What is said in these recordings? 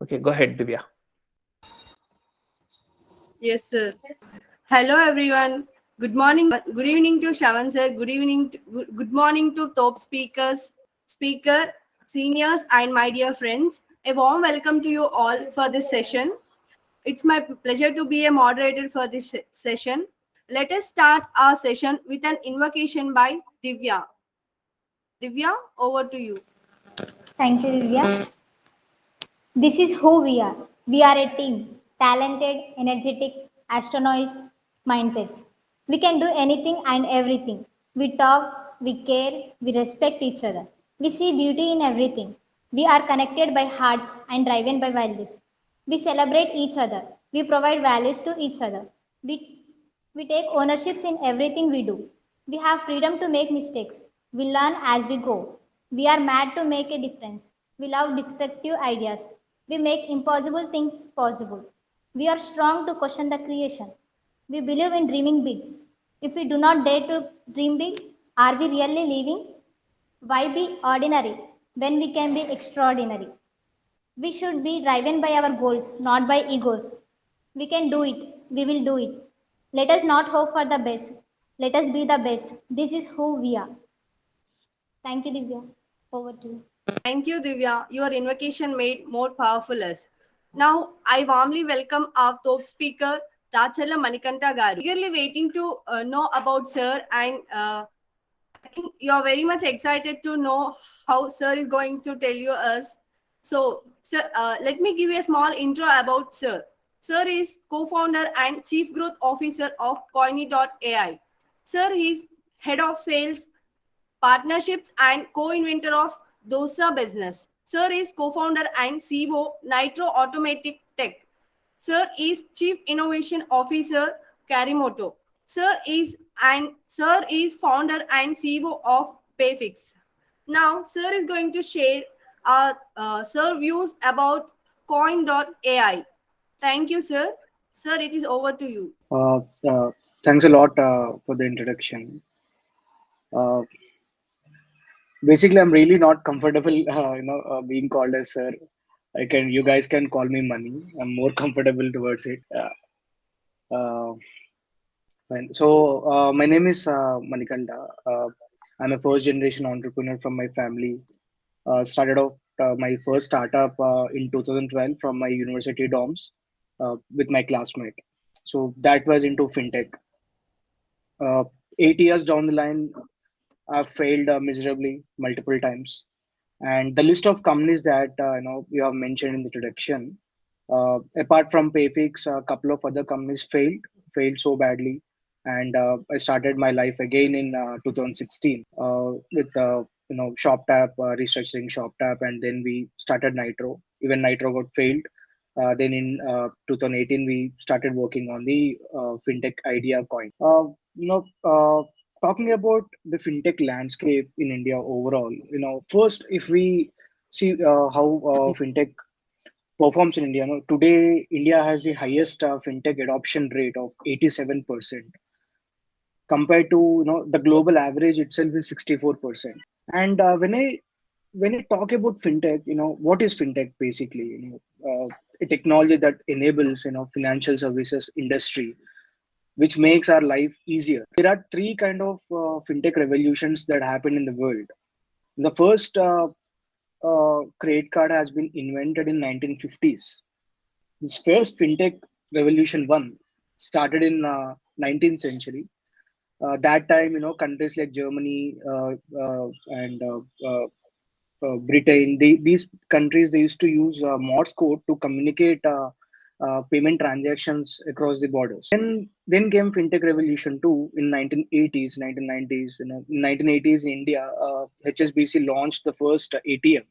Okay, go ahead, Divya. Yes, sir. Hello, everyone. Good morning. Good evening to Shavan sir. Good morning to top speaker, seniors, and my dear friends. A warm welcome to you all for this session. It's my pleasure to be a moderator for this session. Let us start our session with an invocation by Divya. Divya, over to you. Thank you, Divya. This is who we are. We are a team, talented, energetic, astronauts mindsets. We can do anything and everything. We talk, we care, we respect each other. We see beauty in everything. We are connected by hearts and driven by values. We celebrate each other. We provide values to each other. We, we take ownerships in everything we do. We have freedom to make mistakes. We learn as we go. We are mad to make a difference. We love disruptive ideas. We make impossible things possible. We are strong to question the creation. We believe in dreaming big. If we do not dare to dream big, are we really living? Why be ordinary when we can be extraordinary? We should be driven by our goals, not by egos. We can do it. We will do it. Let us not hope for the best. Let us be the best. This is who we are. Thank you, Divya. Over to you. Thank you, Divya. Your invocation made more powerful us. Now, I warmly welcome our top speaker, Rachalla Manikanta Garu. Eagerly waiting to know about Sir, and I think you are very much excited to know how Sir is going to tell you us. So, Sir, let me give you a small intro about Sir. Sir is co-founder and chief growth officer of Coiny.ai. Sir is head of sales partnerships and co-inventor of Dosa Business. Sir is co-founder and CEO Nitro Automatic Tech. Sir is Chief Innovation Officer Karimoto. Sir is founder and CEO of Payfix. Now, Sir is going to share our Sir views about Coin.ai. Thank you, Sir. Sir, it is over to you. Uh, uh, Thanks a lot for the introduction. Uh, Basically, I'm really not comfortable, being called as sir. You guys can call me Money. I'm more comfortable towards it. Uh, Fine. My name is Manikanda. I'm a first generation entrepreneur from my family. Started off my first startup in 2012 from my university dorms with my classmate. So that was into fintech. Uh, 8 years down the line, I've failed miserably multiple times. And the list of companies that you have mentioned in the introduction, apart from Payfix, a couple of other companies failed so badly, and I started my life again in 2016 with ShopTap, restructuring ShopTap, and then we started Nitro. Even Nitro got failed. Then in 2018, we started working on the fintech idea coin. Talking about the fintech landscape in India overall, first if we see how fintech performs in India, today India has the highest fintech adoption rate of 87% compared to the global average itself is 64%. And when I talk about fintech, what is fintech basically? A technology that enables financial services industry which makes our life easier. There are three kind of fintech revolutions that happen in the world. The first credit card has been invented in 1950s. This first fintech revolution one started in 19th century. That time, countries like Germany and Britain, these countries they used to use Morse code to communicate payment transactions across the borders. Then came fintech revolution two in 1980s, 1990s. In 1980s in India, HSBC launched the first ATM,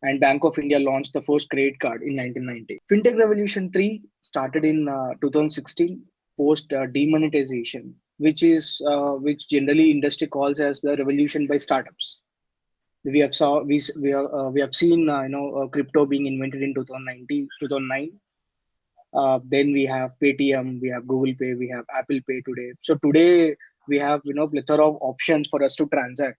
and Bank of India launched the first credit card in 1990. Fintech revolution three started in 2016 post demonetization, which generally industry calls as the revolution by startups. We have seen crypto being invented in 2019 2009. Then we have Paytm, we have Google Pay, we have Apple Pay today. So today we have plethora of options for us to transact.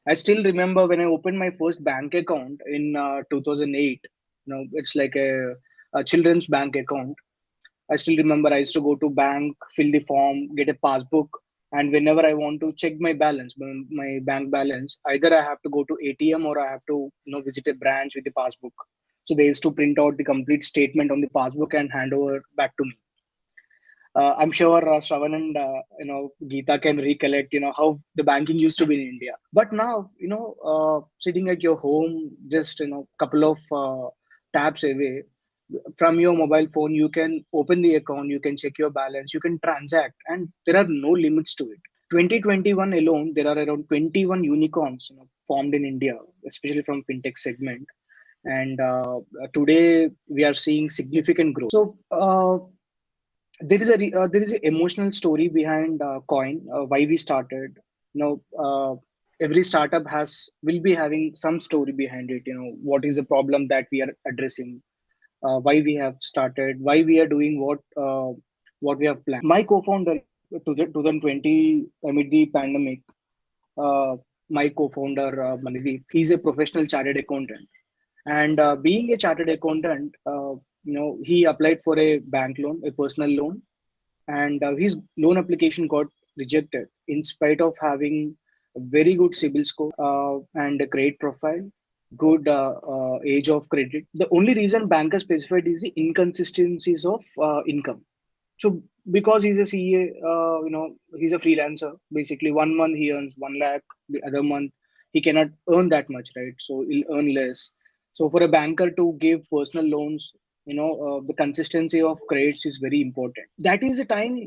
I still remember when I opened my first bank account in 2008. It's like a children's bank account. I still remember I used to go to bank, fill the form, get a passbook, and whenever I want to check my balance, my bank balance, either I have to go to ATM or I have to visit a branch with the passbook. So they used to print out the complete statement on the passbook and hand over back to me. I'm sure Shravan and Geeta can recollect how the banking used to be in India. But now sitting at your home, just couple of taps away from your mobile phone, you can open the account, you can check your balance, you can transact, and there are no limits to it. 2021 alone, there are around 21 unicorns formed in India, especially from fintech segment. And today we are seeing significant growth. So there is an emotional story behind Coin, why we started. You know, every startup will be having some story behind it. What is the problem that we are addressing, why we have started, why we are doing what we have planned. My co-founder, 2020 amid the pandemic, uh, my co-founder Manideep, he's a professional chartered accountant, and being a chartered accountant, he applied for a bank loan, a personal loan, and his loan application got rejected in spite of having a very good CIBIL score and a credit profile, good age of credit. The only reason banker specified is the inconsistencies of income. So because he's a CA, he's a freelancer. Basically, 1 month he earns 1 lakh, the other month he cannot earn that much, right? So he'll earn less. So for a banker to give personal loans, the consistency of credits is very important. That is the time,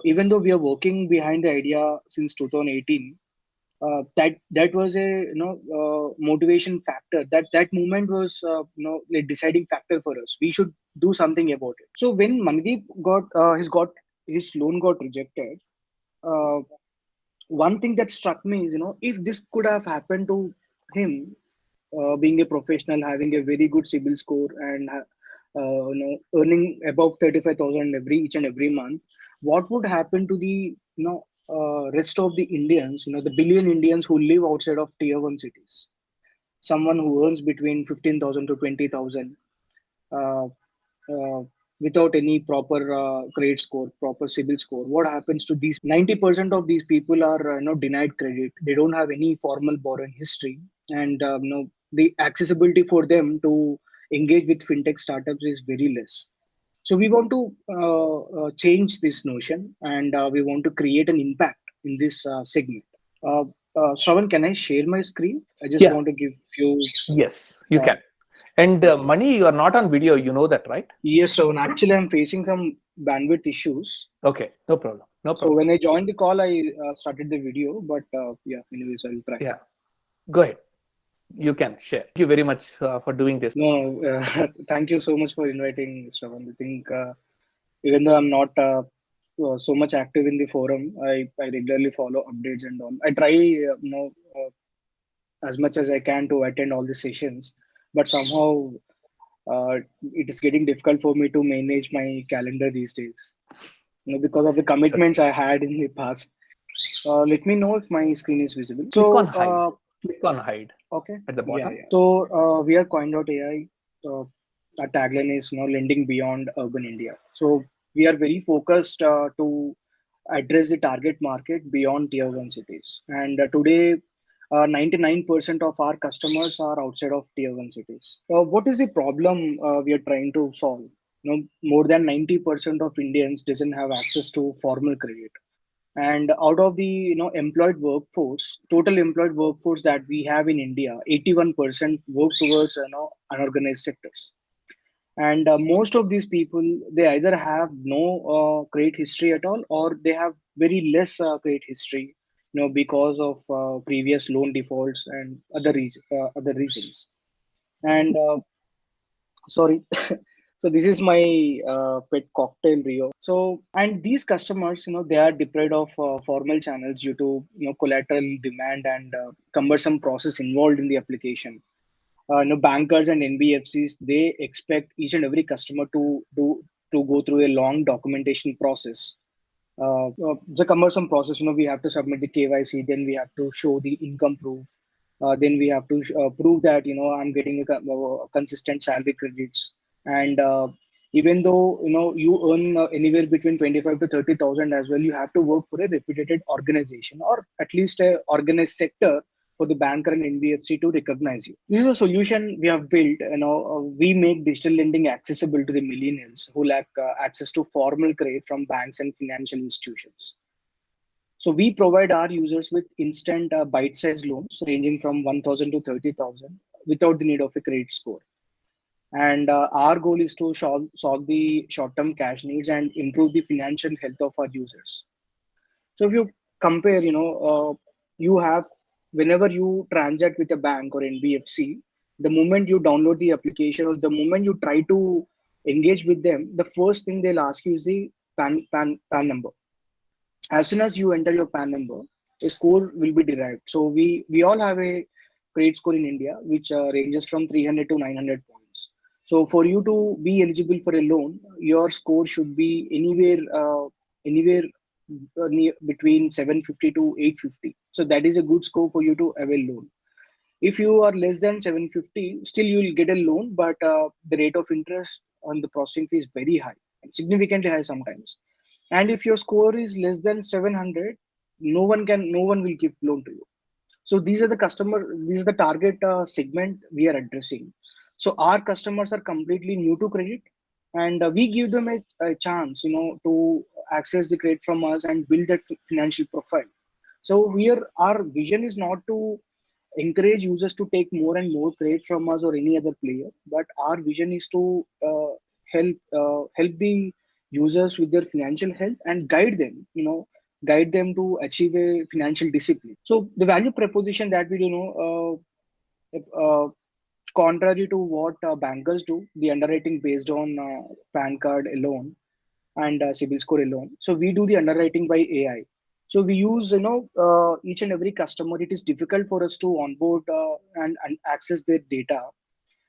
even though we are working behind the idea since 2018, that was a motivation factor. That moment was like deciding factor for us. We should do something about it. So when Mandeep got his loan got rejected, uh, one thing that struck me is, if this could have happened to him, being a professional, having a very good CIBIL score, and earning above 35,000 each and every month, what would happen to the rest of the Indians, the billion Indians who live outside of tier one cities? Someone who earns between 15,000 to 20,000, uh, uh, without any proper credit score, proper CIBIL score. What happens to these 90% of these people are denied credit. They don't have any formal borrowing history, and the accessibility for them to engage with fintech startups is very less. So we want to change this notion, and we want to create an impact in this segment. Uh, Shravan, can I share my screen? I just Yeah. want to give few. Yes, you can. And Mani, you are not on video. You know that, right? Yes, Shravan. Actually, I'm facing some bandwidth issues. Okay, no problem. No So problem. when I joined the call, I started the video, but yeah, anyways, I'll try. Yeah, go ahead. You can share. Thank you very much for doing this. No, thank you so much for inviting, Shravan. I think even though I'm not so much active in the forum, I regularly follow updates and all. I try, as much as I can to attend all the sessions, but somehow it is getting difficult for me to manage my calendar these days. Because of the commitments I had in the past. Let me know if my screen is visible. Click on So, hide. Click on hide okay. at the bottom. Yeah. So, we are Coin.ai. Our tagline is lending beyond urban India. So, we are very focused to address the target market beyond tier one cities. And today, 99% of our customers are outside of tier one cities. What is the problem we are trying to solve? More than 90% of Indians doesn't have access to formal credit. And out of the employed workforce, total employed workforce that we have in India, 81% work towards unorganized sectors. And most of these people, they either have no credit history at all, or they have very less credit history, because of previous loan defaults and other reasons. And sorry. So this is my pet cocktail Rio. So, and these customers, they are deprived of formal channels due to collateral demand and cumbersome process involved in the application. Bankers and NBFCs, they expect each and every customer to go through a long documentation process. The cumbersome process, we have to submit the KYC, then we have to show the income proof, Then we have to prove that I'm getting consistent salary credits. And even though you earn anywhere between 25 to 30,000 as well, you have to work for a reputed organization, or at least a organized sector, for the banker and NBFC to recognize you. This is a solution we have built. We make digital lending accessible to the millennials who lack access to formal credit from banks and financial institutions. So we provide our users with instant bite-sized loans ranging from 1,000 to 30,000 without the need of a credit score. And our goal is to solve the short-term cash needs and improve the financial health of our users. So if you compare, you have, whenever you transact with a bank or NBFC, the moment you download the application or the moment you try to engage with them, the first thing they'll ask you is the PAN number. As soon as you enter your PAN number, a score will be derived. So we all have a credit score in India, which ranges from 300 to 900 points. So for you to be eligible for a loan, your score should be anywhere between 750 to 850. So that is a good score for you to avail loan. If you are less than 750, still you will get a loan, but the rate of interest on the processing fee is very high, significantly high sometimes. And if your score is less than 700, no one will give loan to you. So these are the target segment we are addressing. So our customers are completely new to credit, and we give them a chance, to access the credit from us and build that financial profile. So here our vision is not to encourage users to take more and more credit from us or any other player, but our vision is to help the users with their financial health and guide them to achieve a financial discipline. So the value proposition that we do contrary to what bankers do, the underwriting based on PAN card alone and CIBIL score alone. So we do the underwriting by AI. So we use each and every customer. It is difficult for us to onboard and access their data.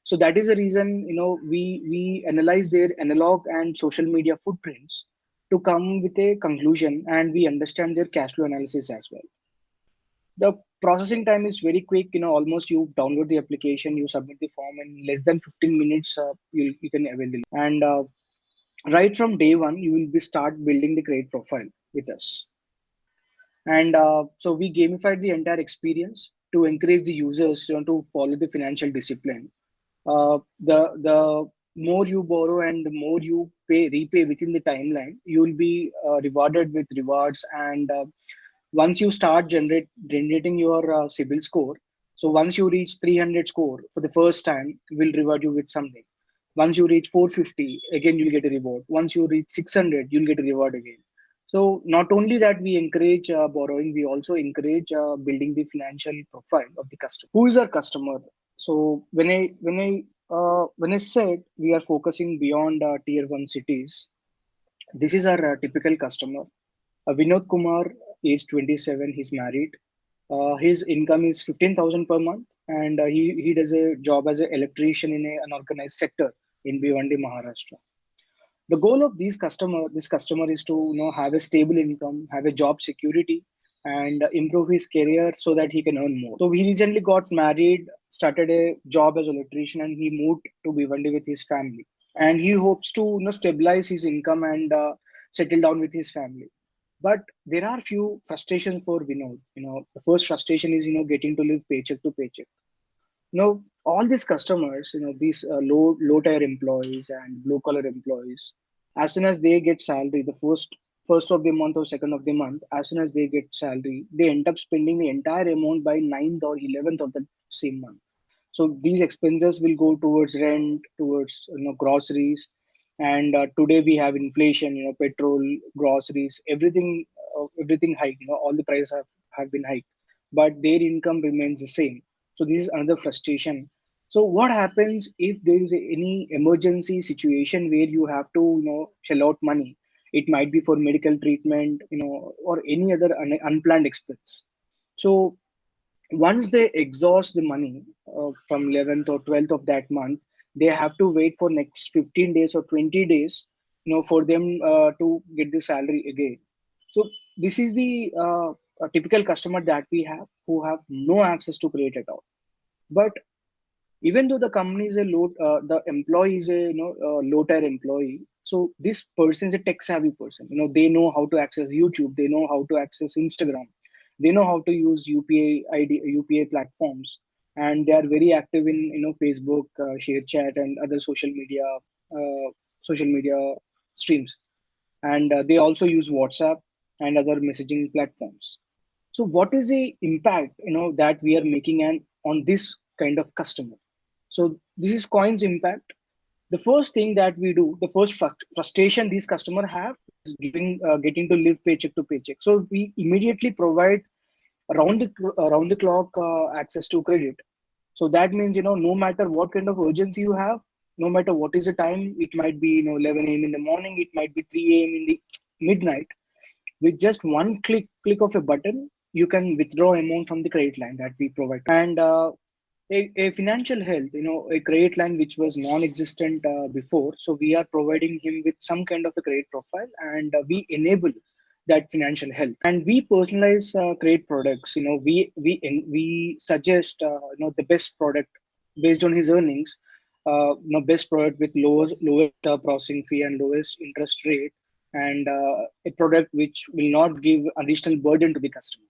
So that is the reason we analyze their analog and social media footprints to come with a conclusion, and we understand their cash flow analysis as well. The processing time is very quick. Almost you download the application, you submit the form in less than 15 minutes. You can avail the loan. And right from day one, you will be start building the credit profile with us. And so we gamified the entire experience to encourage the users to follow the financial discipline. The more you borrow and the more you repay within the timeline, you will be rewarded with rewards. And once you start generating your CIBIL score, so once you reach 300 score for the first time, we'll reward you with something. Once you reach 450, again you'll get a reward. Once you reach 600, you'll get a reward again. So not only that we encourage borrowing, we also encourage building the financial profile of the customer. Who is our customer? So when I said we are focusing beyond tier 1 cities, this is our typical customer. Vinod Kumar, age 27, he's married. His income is 15,000 per month, and he does a job as an electrician in an unorganized sector in Bhiwandi, Maharashtra. The goal of this customer is to have a stable income, have a job security, and improve his career so that he can earn more. So he recently got married, started a job as an electrician, and he moved to Bhiwandi with his family. And he hopes to stabilize his income and settle down with his family. But there are few frustrations for Vinod. The first frustration is getting to live paycheck to paycheck. All these customers, these low tier employees and blue collar employees, as soon as they get salary, the first of the month or second of the month, as soon as they get salary, they end up spending the entire amount by 9th or 11th of the same month. So these expenses will go towards rent, towards groceries, and today we have inflation. Petrol, groceries, everything hiked. All the prices have been hiked, but their income remains the same. So this is another frustration. So what happens if there is any emergency situation where you have to shell out money? It might be for medical treatment, or any other unplanned expense. So once they exhaust the money from 11th or 12th of that month, they have to wait for next 15 days or 20 days, for them to get the salary again. So this is the a typical customer that we have who have no access to credit at all. But even though the company is a the employee is a low tier employee, so this person is a tech savvy person. They know how to access YouTube, they know how to access Instagram, they know how to use UPI platforms, and they are very active in Facebook, ShareChat, and other social media streams, and they also use WhatsApp and other messaging platforms. So what is the impact that we are making on this kind of customer? So this is Coin's impact. The first thing that we do, the first frustration these customers have is getting to live paycheck to paycheck. So we immediately provide around the clock access to credit. So that means no matter what kind of urgency you have, no matter what is the time, it might be 11 a.m. in the morning, it might be 3 a.m. in the midnight. With just one click of a button, you can withdraw amount from the credit line that we provide. And a financial health, a credit line which was non-existent before. So we are providing him with some kind of a credit profile, and we enable that financial health. And we personalize credit products. We suggest the best product based on his earnings. Best product with lowest processing fee and lowest interest rate, and a product which will not give additional burden to the customer,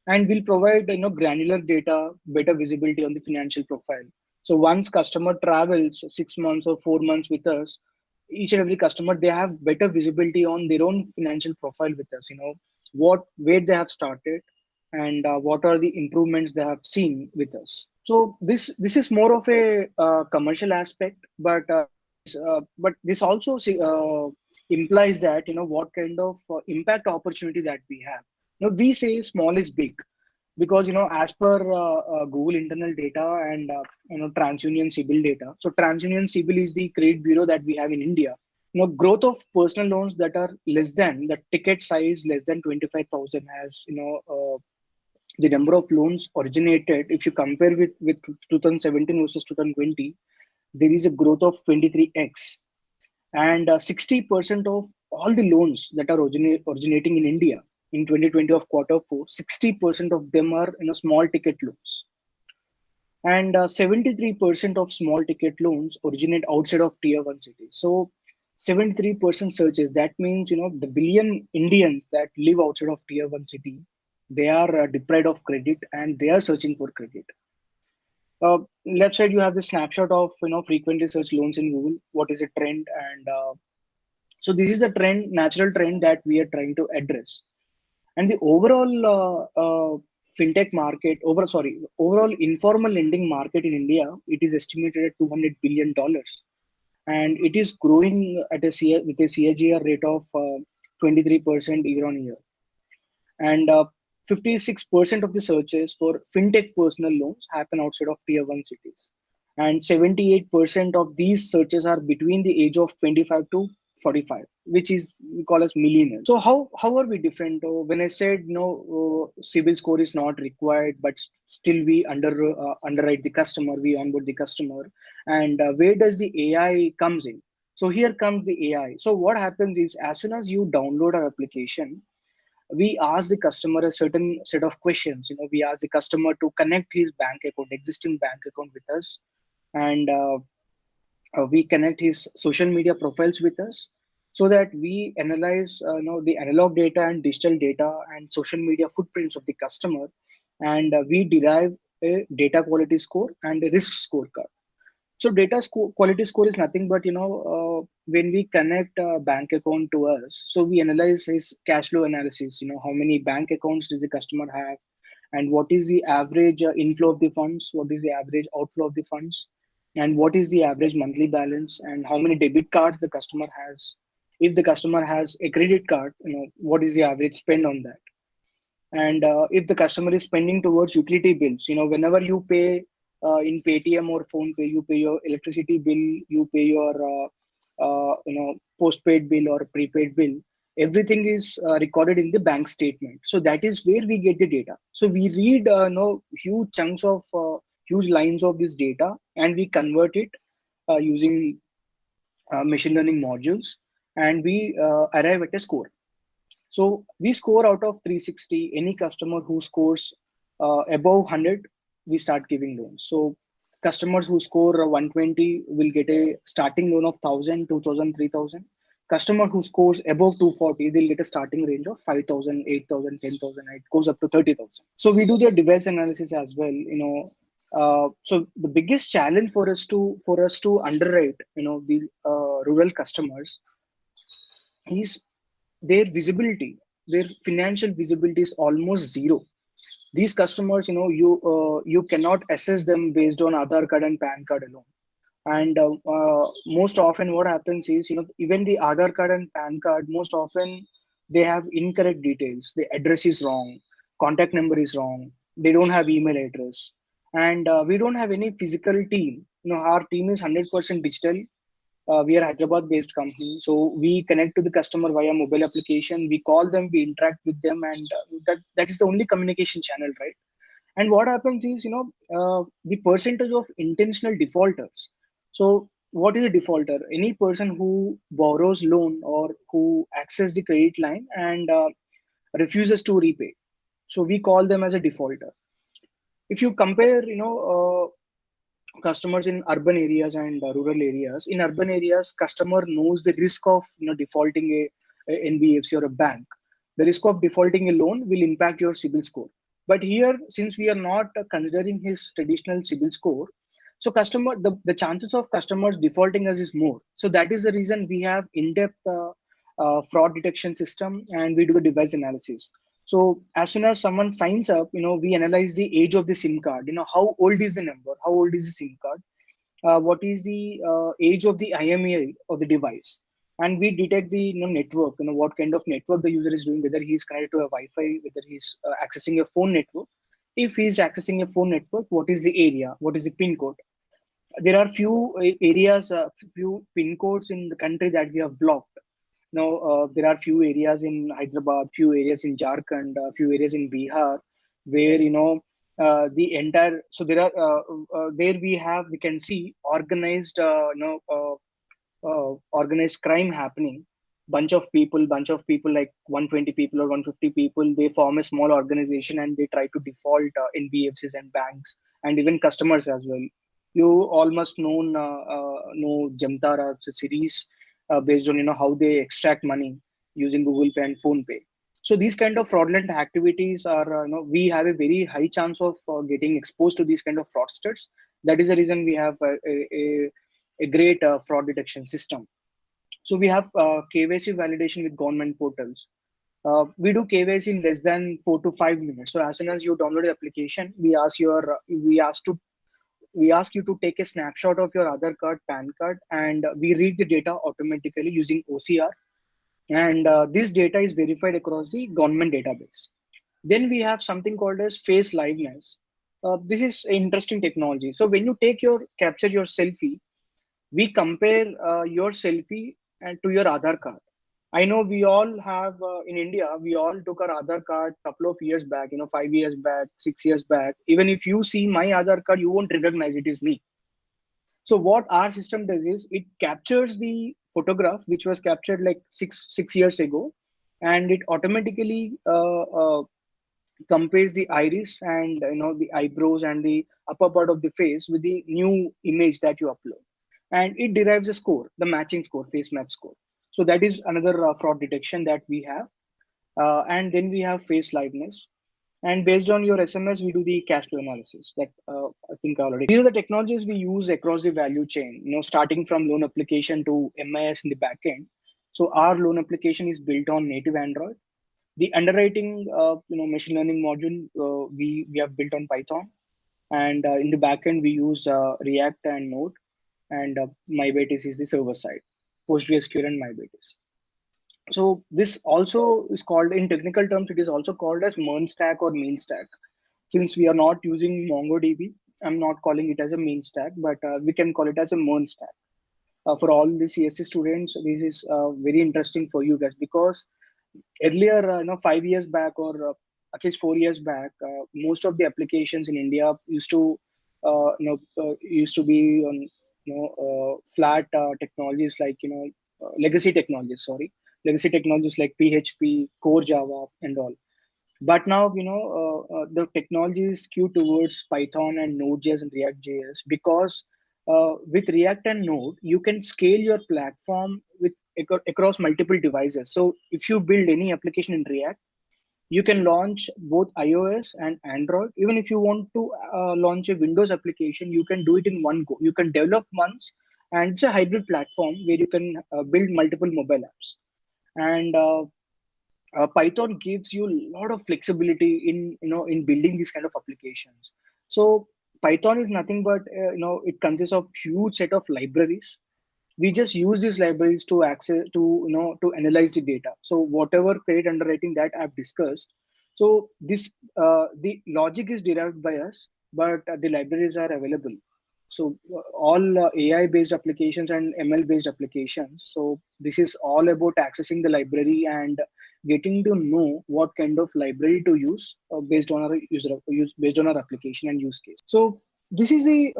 and will provide granular data, better visibility on the financial profile. So once customer travels 6 months or 4 months with us, each and every customer, they have better visibility on their own financial profile with us. Where they have started, and what are the improvements they have seen with us. So this is more of a commercial aspect, but this also implies that what kind of impact opportunity that we have. We say small is big, because as per Google internal data and TransUnion CIBIL data. So TransUnion CIBIL is the credit bureau that we have in India. Growth of personal loans that are less than the ticket size less than 25,000 has the number of loans originated. If you compare with 2017 versus 2020, there is a growth of 23x, and 60% of all the loans that are originating in India in 2020 of Q4, 60% of them are small ticket loans, and 73% of small ticket loans originate outside of tier 1 cities. So 73% searches, that means the billion Indians that live outside of tier 1 city, they are deprived of credit and they are searching for credit. Left side you have the snapshot of frequently searched loans in Google. What is a trend? And so this is a natural trend that we are trying to address. And the overall fintech market, overall informal lending market in India, it is estimated at $200 billion, and it is growing with a CAGR rate of 23% year on year. And 56% of the searches for fintech personal loans happen outside of tier 1 cities, and 78% of these searches are between the age of 25 to 45, which is we call as millennials. So how are we different? When I said CIBIL score is not required, but still we underwrite the customer, we onboard the customer, and where does the AI comes in? So here comes the AI. So what happens is, as soon as you download our application, we ask the customer a certain set of questions. We ask the customer to connect his existing bank account with us, and we connect his social media profiles with us, so that we analyze the analog data and digital data and social media footprints of the customer, and we derive a data quality score and a risk scorecard. So quality score is nothing but when we connect a bank account to us, so we analyze his cash flow analysis. How many bank accounts does the customer have, and what is the average inflow of the funds, what is the average outflow of the funds, and what is the average monthly balance, and how many debit cards the customer has. If the customer has a credit card, what is the average spend on that. And if the customer is spending towards utility bills, whenever you pay in Paytm or PhonePe, you pay your electricity bill, you pay your postpaid bill or prepaid bill, everything is recorded in the bank statement. So that is where we get the data. So we read huge chunks of huge lines of this data, and we convert it using machine learning modules, and we arrive at a score. So we score out of 360. Any customer who scores above 100, we start giving loans. So customers who score 120 will get a starting loan of 1,000, 2,000, 3,000. Customer who scores above 240, they'll get a starting range of 5,000, 8,000, 10,000. It goes up to 30,000. So we do the device analysis as well. So the biggest challenge for us to underwrite, the rural customers is their visibility. Their financial visibility is almost zero. These customers, you cannot assess them based on Aadhaar card and PAN card alone. And most often what happens is, even the Aadhaar card and PAN card, most often they have incorrect details. The address is wrong, contact number is wrong, they don't have email address. And we don't have any physical team. Our team is 100% digital. We are Hyderabad based company. So we connect to the customer via mobile application. We call them, we interact with them, and that is the only communication channel, right? And what happens is, the percentage of intentional defaulters. So what is a defaulter? Any person who borrows loan or who access the credit line and refuses to repay. So we call them as a defaulter. If you compare, customers in urban areas and rural areas, in urban areas, customer knows the risk of defaulting a NBFC or a bank. The risk of defaulting a loan will impact your CIBIL score. But here, since we are not considering his traditional CIBIL score, so the chances of customers defaulting us is more. So that is the reason we have in-depth fraud detection system, and we do the device analysis. So as soon as someone signs up, we analyze the age of the SIM card. How old is the number? How old is the SIM card? What is the age of the IMEI of the device? And we detect the network. What kind of network the user is doing, whether he is connected to a Wi-Fi, whether he's accessing a phone network. If he is accessing a phone network, what is the area? What is the pin code? There are few areas, few pin codes in the country that we have blocked. There are few areas in Hyderabad, few areas in Jharkhand, few areas in Bihar, where the entire. So there are there we can see organized organized crime happening. Bunch of people like 120 people or 150 people, they form a small organization and they try to default NBFCs and banks and even customers as well. You all must know Jamtara. It's a series based on how they extract money using Google Pay and Phone Pay. So these kind of fraudulent activities are, we have a very high chance of getting exposed to these kind of fraudsters. That is the reason we have a great fraud detection system. So we have KYC validation with government portals. We do KYC in less than 4 to 5 minutes. So as soon as you download the application, we ask you to take a snapshot of your Aadhaar card, PAN card, and we read the data automatically using OCR. And this data is verified across the government database. Then we have something called as face liveness. This is an interesting technology. So when you capture your selfie, we compare your selfie and to your Aadhaar card. I know we all have in India, we all took our Aadhaar card a couple of years back, 5 years back, 6 years back. Even if you see my Aadhaar card, you won't recognize it is me. So what our system does is it captures the photograph, which was captured like six years ago, and it automatically compares the iris and the eyebrows and the upper part of the face with the new image that you upload, and it derives a score, the matching score, face match score. So that is another fraud detection that we have. And then we have face liveness. And based on your SMS, we do the cash flow analysis that I think already. These are the technologies we use across the value chain, starting from loan application to MIS in the backend. So our loan application is built on native Android. The underwriting, machine learning module, we have built on Python. And in the backend, we use React and Node. And MyBatis is the server side, PostgreSQL and MyBatis. So this also is called, in technical terms, it is also called as MERN stack or mean stack. Since we are not using MongoDB, I'm not calling it as a mean stack, but we can call it as a MERN stack. For all the CSC students, this is very interesting for you guys, because earlier, 5 years back or at least 4 years back, most of the applications in India used to be on flat technologies like legacy technologies. Sorry, legacy technologies like PHP, core Java, and all. But now, the technology is skewed towards Python and Node.js and React.js because with React and Node, you can scale your platform with across multiple devices. So if you build any application in React, you can launch both iOS and Android. Even if you want to launch a Windows application, you can do it in one go. You can develop once, and it's a hybrid platform where you can build multiple mobile apps. And Python gives you a lot of flexibility in building these kind of applications. So Python is nothing but it consists of huge set of libraries. We just use these libraries to access to analyze the data. So whatever credit underwriting that I've discussed, so this the logic is derived by us, but the libraries are available. So all AI based applications and ML based applications, so this is all about accessing the library and getting to know what kind of library to use based on our based on our application and use case. So this is the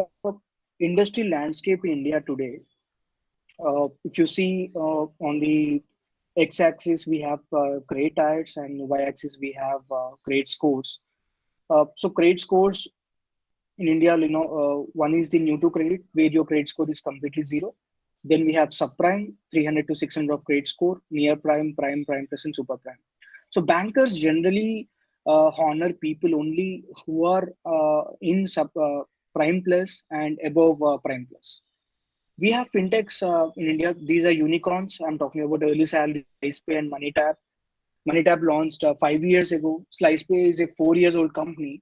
industry landscape in India today. If you see on the x-axis we have credit types, and y-axis we have credit scores. So credit scores in India, one is the new to credit, where your credit score is completely zero. Then we have subprime, 300 to 600 of credit score, near prime, prime, prime plus, and super prime. So bankers generally honor people only who are in sub prime plus and above prime plus. We have fintechs in India. These are unicorns. I'm talking about Early Salary, SlicePay, and MoneyTap. MoneyTap launched 5 years ago. SlicePay is a 4 years old company.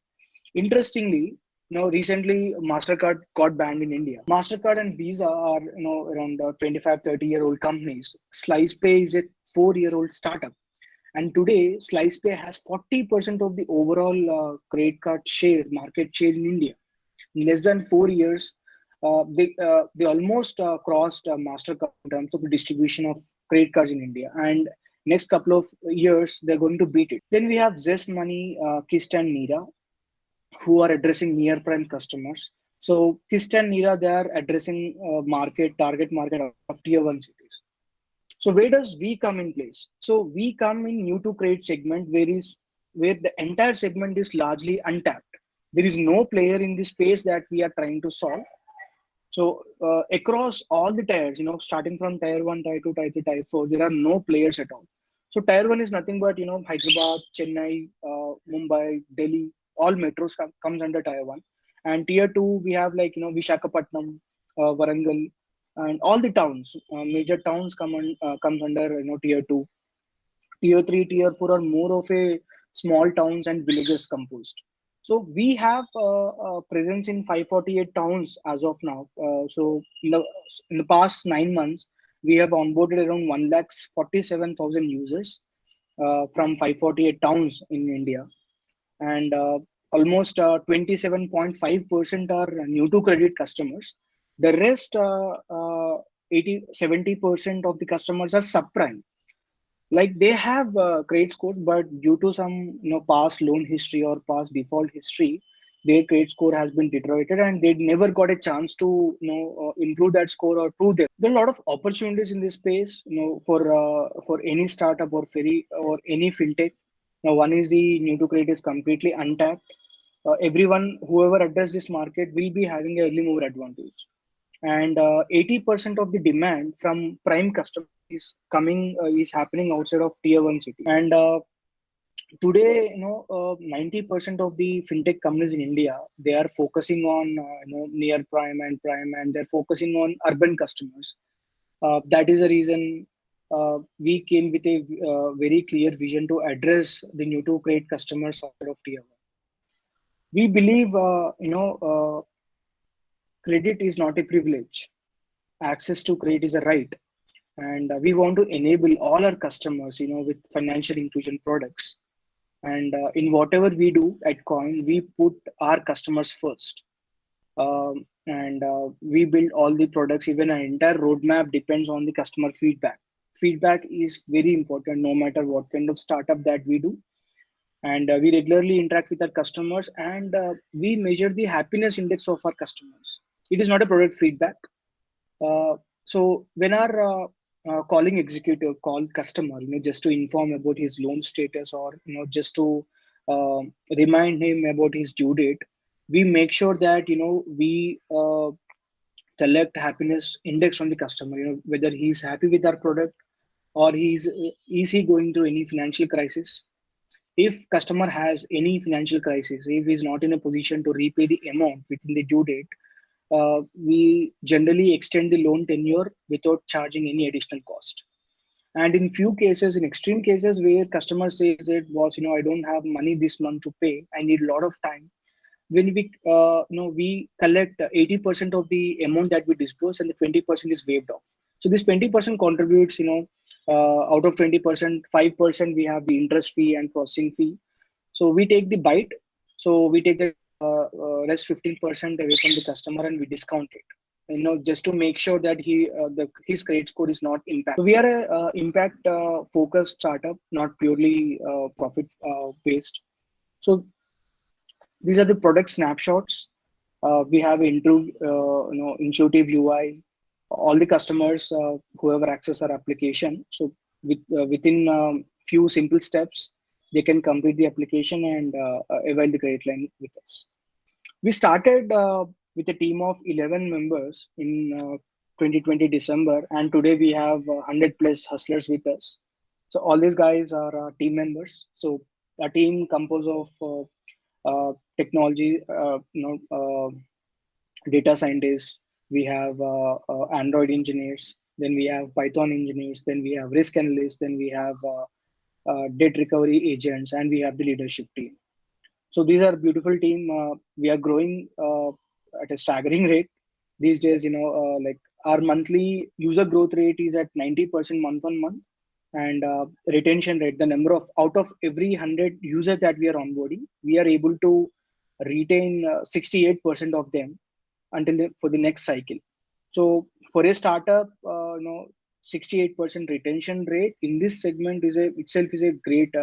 Interestingly, recently Mastercard got banned in India. Mastercard and Visa are around 25, 30-year-old companies. SlicePay is a 4-year-old startup, and today SlicePay has 40% of the overall credit card market share in India. In less than 4 years, they almost crossed Mastercard in terms of the distribution of credit cards in India. And next couple of years, they're going to beat it. Then we have Zest Money, Kist and Nira, who are addressing near prime customers. So Kist and Nira, they are addressing target market of tier 1 cities. So where does we come in place? So we come in new to credit segment, where the entire segment is largely untapped. There is no player in this space that we are trying to solve. So across all the tiers, starting from tier 1, tier 2, tier 3, tier 4, there are no players at all. So tier 1 is nothing but Hyderabad, Chennai, Mumbai, Delhi, all metros comes under tier 1. And tier 2, we have like Visakhapatnam, Warangal, and all the towns, major towns comes under tier 2. Tier 3, tier 4 are more of a small towns and villages composed. So we have presence in 548 towns as of now. So in the past 9 months, we have onboarded around 1,47,000 users from 548 towns in India, and almost 27.5% are new to credit customers. The rest, 70% of the customers are subprime. Like they have credit score, but due to some past loan history or past default history, their credit score has been deteriorated, and they never got a chance to improve that score or prove them. There are a lot of opportunities in this space, for any startup or any fintech. Now, one is the new to credit is completely untapped. Everyone, whoever address this market, will be having an early mover advantage, and 80% of the demand from prime customers is happening outside of tier 1 city. And today 90% of the fintech companies in India, they are focusing on near prime and prime, and they're focusing on urban customers. That is the reason we came with a very clear vision to address the new to credit customers outside of tier 1. We believe credit is not a privilege. Access to credit is a right, and we want to enable all our customers with financial inclusion products. And in whatever we do at Coin, we put our customers first. And we build all the products. Even our entire roadmap depends on the customer feedback is very important, no matter what kind of startup that we do. And we regularly interact with our customers, and we measure the happiness index of our customers. It is not a product feedback. So when our calling executive call customer, just to inform about his loan status, or just to remind him about his due date. We make sure that we collect happiness index from the customer, whether he's happy with our product, or is he going through any financial crisis. If customer has any financial crisis, if he's not in a position to repay the amount within the due date, we generally extend the loan tenure without charging any additional cost. And in few cases, in extreme cases where customer says that, boss, I don't have money this month to pay, I need a lot of time, when we collect 80% of the amount that we disburse, and the 20% is waived off. So this 20% contributes, out of 20%, 5% we have the interest fee and processing fee. So we take the bite. So we take the rest 15% away from the customer, and we discount it, just to make sure that his credit score is not impacted. So we are a impact focused startup, not purely profit based. So these are the product snapshots. We have improved, intuitive UI. All the customers, whoever access our application, so within few simple steps, they can complete the application and avail the credit line with us. We started with a team of 11 members in 2020 December, and today we have 100 plus hustlers with us. So all these guys are team members. So a team composed of technology, data scientists. We have Android engineers. Then we have Python engineers. Then we have risk analysts. Then we have debt recovery agents, and we have the leadership team. So these are beautiful team. We are growing at a staggering rate these days. Like our monthly user growth rate is at 90% month on month, and retention rate, the number of out of every 100 users that we are onboarding, we are able to retain 68% of them for the next cycle. So for a startup, 68% retention rate in this segment itself is a great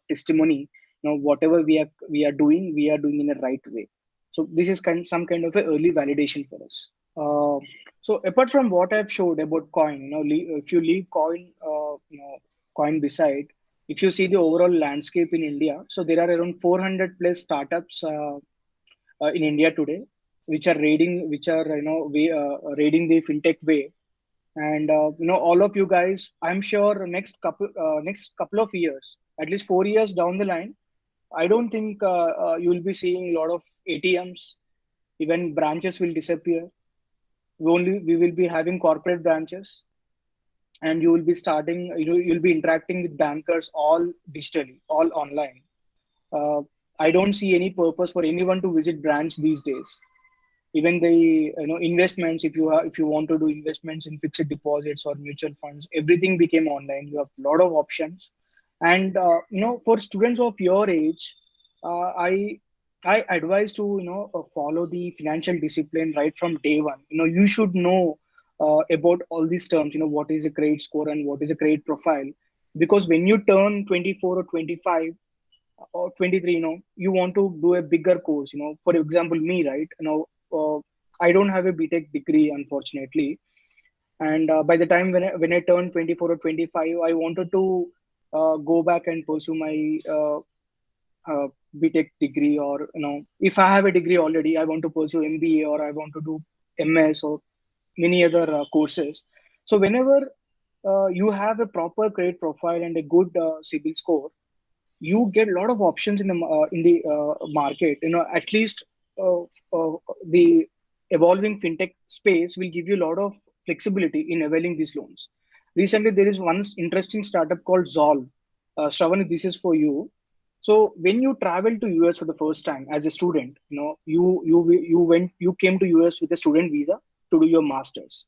testimony. Whatever we are doing in the right way. So this is some kind of a early validation for us. So apart from what I've showed about coin, if you leave coin beside, if you see the overall landscape in India, so there are around 400 plus startups in India today, which are raiding the fintech wave. And all of you guys, I'm sure next couple of years, at least 4 years down the line, I don't think you will be seeing a lot of ATMs. Even branches will disappear. We will be having corporate branches, and you will be you'll be interacting with bankers all digitally, all online. I don't see any purpose for anyone to visit branch these days. Even the investments, if you want to do investments in fixed deposits or mutual funds, everything became online. You have a lot of options. And for students of your age, I advise to follow the financial discipline right from day one. You should know about all these terms. What is a credit score and what is a credit profile, because when you turn 24 or 25 or 23, you want to do a bigger course. For example, me, right? I don't have a BTech degree, unfortunately. And by the time when I turned 24 or 25, I wanted to go back and pursue my BTech degree, or if I have a degree already, I want to pursue MBA, or I want to do MS, or many other courses. So whenever you have a proper credit profile and a good CIBIL score, you get a lot of options in the market. At least the evolving fintech space will give you a lot of flexibility in availing these loans. Recently, there is one interesting startup called Zolve. Shravan, this is for you. So when you travel to US for the first time as a student, you came to US with a student visa to do your masters.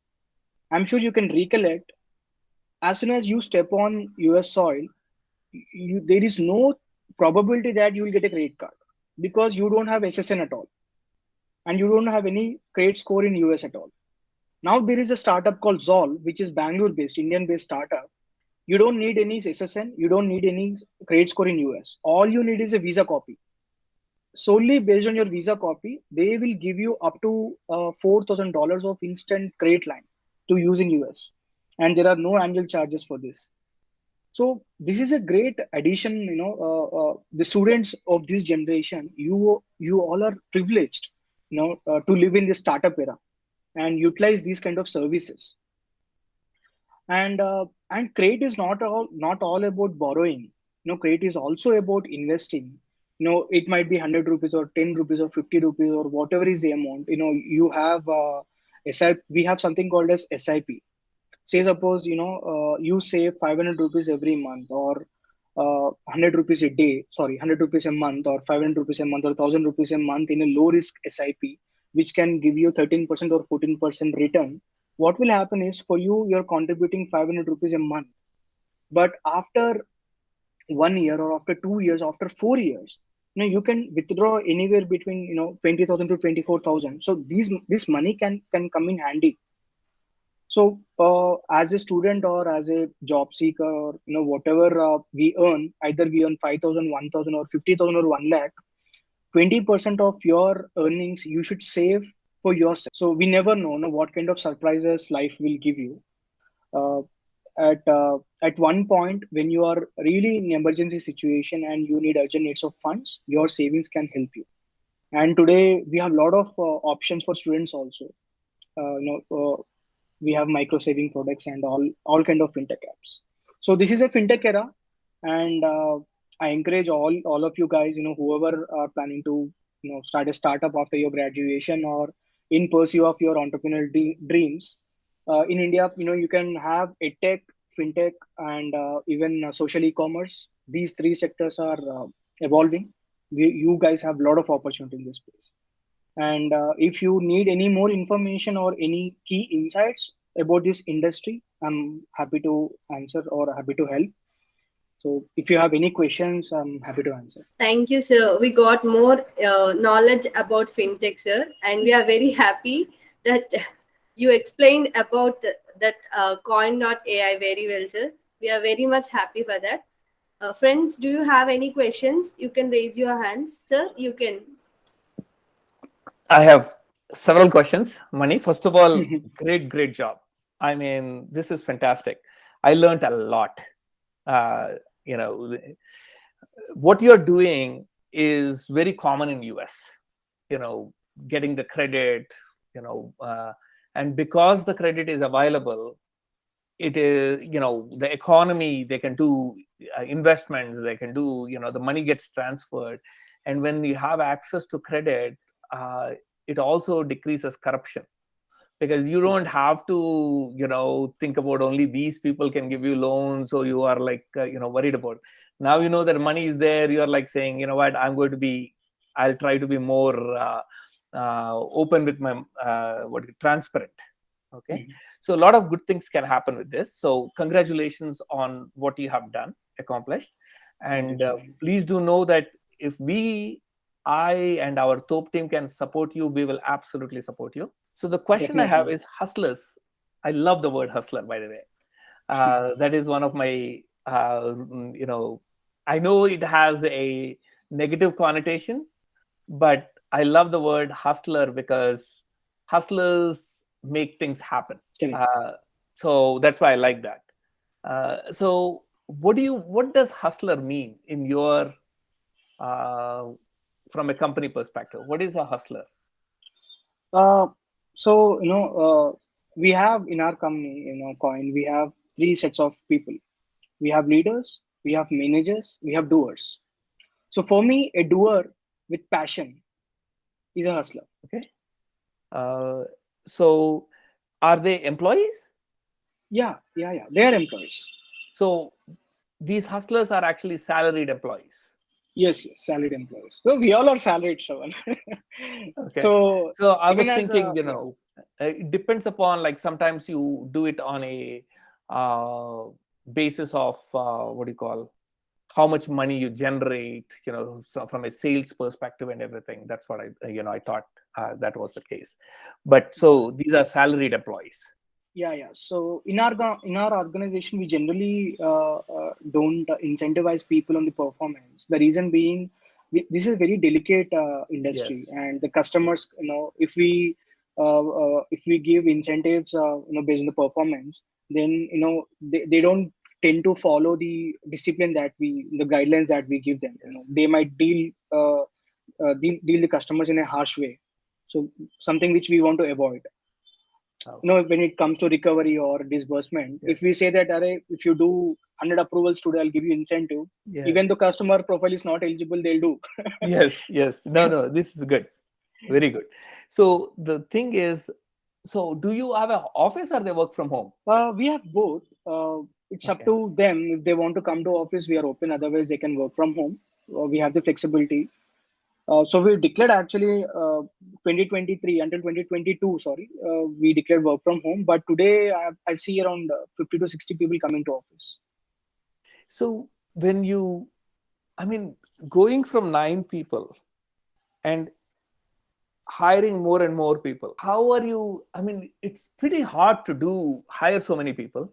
I'm sure you can recollect. As soon as you step on US soil, there is no probability that you will get a credit card, because you don't have SSN at all, and you don't have any credit score in US at all. Now there is a startup called Zolve, which is Bangalore-based, Indian-based startup. You don't need any SSN, you don't need any credit score in US. All you need is a visa copy. Solely based on your visa copy, they will give you up to $4,000 of instant credit line to use in US. and there are no annual charges for this. So this is a great addition. The students of this generation, you all are privileged, to live in this startup era and utilize these kind of services. And credit is not all about borrowing. Credit is also about investing. It might be 100 rupees or 10 rupees or 50 rupees or whatever is the amount. You have SIP. We have something called as SIP. Say suppose you save 500 rupees every month, or 100 rupees a day, sorry, 100 rupees a month, or 500 rupees a month, or 1000 rupees a month in a low risk SIP, which can give you 13% or 14% return. What will happen is, for you're contributing 500 rupees a month, but after 1 year, or after 2 years, after 4 years, you can withdraw anywhere between 20,000 to 24,000. So this money can come in handy. So, as a student or as a job seeker, or whatever we earn, either we earn 5,000, 1,000, or 50,000, or 1 lakh, 20% of your earnings you should save for yourself. So we never know, what kind of surprises life will give you. Uh, at one point, when you are really in emergency situation and you need urgent needs of funds, your savings can help you. And today we have a lot of options for students also. Uh, you know, uh, we have micro saving products and all kind of fintech apps. So this is a fintech era, and I encourage all of you guys, whoever are planning to start a startup after your graduation, or in pursuit of your entrepreneurial dreams. In India, you can have edtech, fintech, and even social e-commerce. These three sectors are evolving. You guys have a lot of opportunity in this space. And if you need any more information or any key insights about this industry, I'm happy to answer or happy to help. So if you have any questions, I'm happy to answer. Thank you, sir. We got more knowledge about fintech, sir, and we are very happy that you explained about that coin.ai very well, sir. We are very much happy for that. Friends, do you have any questions? You can raise your hands, sir. You can. I have several questions. Mani, first of all, great job. I mean, this is fantastic. I learned a lot. What you're doing is very common in US. Getting the credit. And because the credit is available, it is the economy. They can do investments. They can do the money gets transferred, and when you have access to credit, it also decreases corruption, because you don't have to think about only these people can give you loans, so you are like worried about. Now that money is there, you are like saying, what, I'll try to be more open with my transparent. Okay. Mm-hmm. So a lot of good things can happen with this. So congratulations on what you have accomplished, and please do know that if I and our TOP team can support you, we will absolutely support you. So the question I have is hustlers. I love the word hustler, by the way. That is one of my, I know it has a negative connotation, but I love the word hustler because hustlers make things happen. So that's why I like that. So what does hustler mean in your, from a company perspective? What is a hustler? So we have in our company, Coin, we have three sets of people. We have leaders, we have managers, we have doers. So for me, a doer with passion is a hustler. Okay. So are they employees? Yeah. They are employees. So these hustlers are actually salaried employees. Yes, salaried employees. So we all are salaried, Shravan. Okay. So I was thinking, it depends upon, like, sometimes you do it on a basis of how much money you generate, so from a sales perspective and everything. That's what I thought that was the case. But so these are salaried employees. Yeah. So in our organization, we generally don't incentivize people on the performance. The reason being, this is a very delicate industry, Yes. and the customers, if we if we give incentives, based on the performance, then they don't tend to follow the discipline the guidelines that we give them. Yes. They might deal the customers in a harsh way. So something which we want to avoid. Okay. When it comes to recovery or disbursement, if Yes. we say that, "Arey, if you do 100 approvals today, I'll give you incentive," even Yes. though customer profile is not eligible, they'll do. Yes. Yes. No, this is good. Very good. So the thing is, so do you have an office or they work from home? We have both. It's up Okay. to them. If they want to come to office, we are open. Otherwise, they can work from home. We have the flexibility. So we declared actually 2023 until 2022. Sorry, we declared work from home. But today, I see around 50 to 60 people coming to office. So when going from 9 people and hiring more and more people, how are you? It's pretty hard to hire so many people.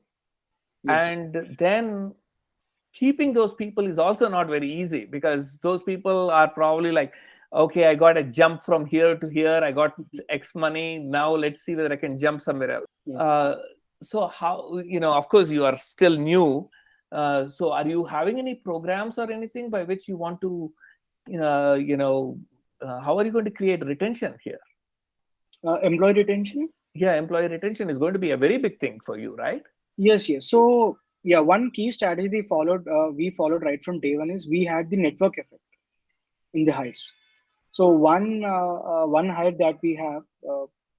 Yes. And then keeping those people is also not very easy, because those people are probably like, okay, I got a jump from here to here, I got X money, now let's see whether I can jump somewhere else. Yes. So how, of course you are still new, so are you having any programs or anything by which you want to how are you going to create retention here? Employee retention. Yeah, employee retention is going to be a very big thing for you, right? Yes. So yeah, one key strategy we followed right from day one is we had the network effect in the hires. So one hire that we have,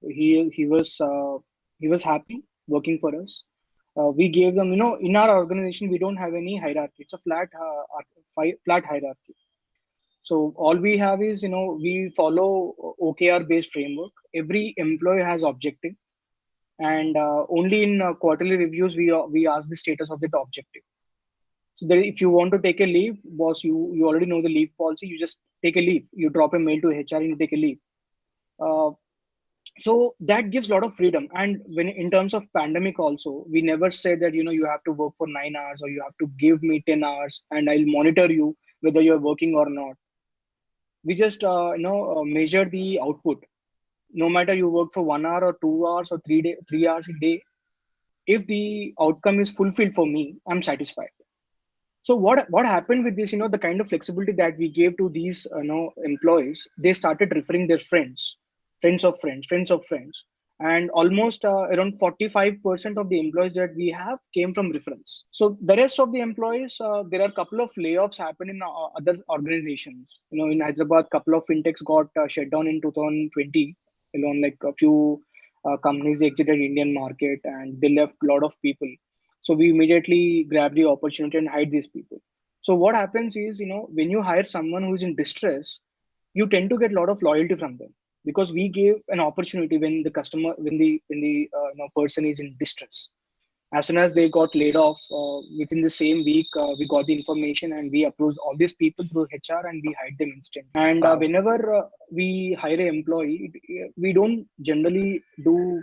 he was happy working for us. We gave them, in our organization we don't have any hierarchy. It's a flat hierarchy. So all we have is, we follow OKR based framework. Every employee has objective, and only in quarterly reviews we ask the status of that objective. So if you want to take a leave, boss, you already know the leave policy. You just take a leave. You drop a mail to HR and you take a leave. Uh, so that gives a lot of freedom. And when in terms of pandemic also, we never said that you have to work for 9 hours, or you have to give me 10 hours and I'll monitor you whether you're working or not. We just measure the output. No matter you work for 1 hour or 2 hours or 3 hours a day, if the outcome is fulfilled for me, I'm satisfied. So what happened with this, the kind of flexibility that we gave to these employees, they started referring their friends of friends, friends of friends, and almost around 45% of the employees that we have came from referrals. So the rest of the employees, there are a couple of layoffs happen in other organizations. In Hyderabad, couple of fintechs got shut down in 2020. Like a few companies, they exited Indian market and they left a lot of people. So we immediately grab the opportunity and hide these people. So what happens is, when you hire someone who is in distress, you tend to get a lot of loyalty from them, because we gave an opportunity when the person is in distress. As soon as they got laid off, within the same week, we got the information and we approved all these people through HR and we hired them instantly. And Wow. whenever we hire an employee, we don't generally do,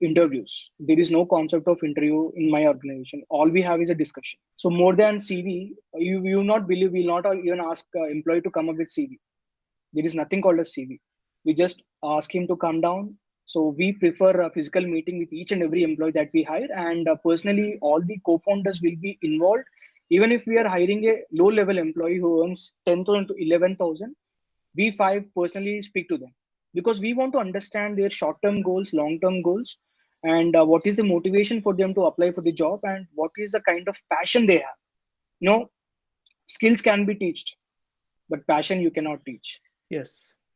interviews. There is no concept of interview in my organization. All we have is a discussion. So more than CV, you will not believe, we'll not even ask employee to come up with CV. There is nothing called a CV. We just ask him to come down. So we prefer a physical meeting with each and every employee that we hire, and personally, all the co-founders will be involved. Even if we are hiring a low-level employee who earns 10,000 to 11,000, we five personally speak to them, because we want to understand their short-term goals, long-term goals, and what is the motivation for them to apply for the job, and what is the kind of passion they have. Skills can be taught, but passion you cannot teach. Yes.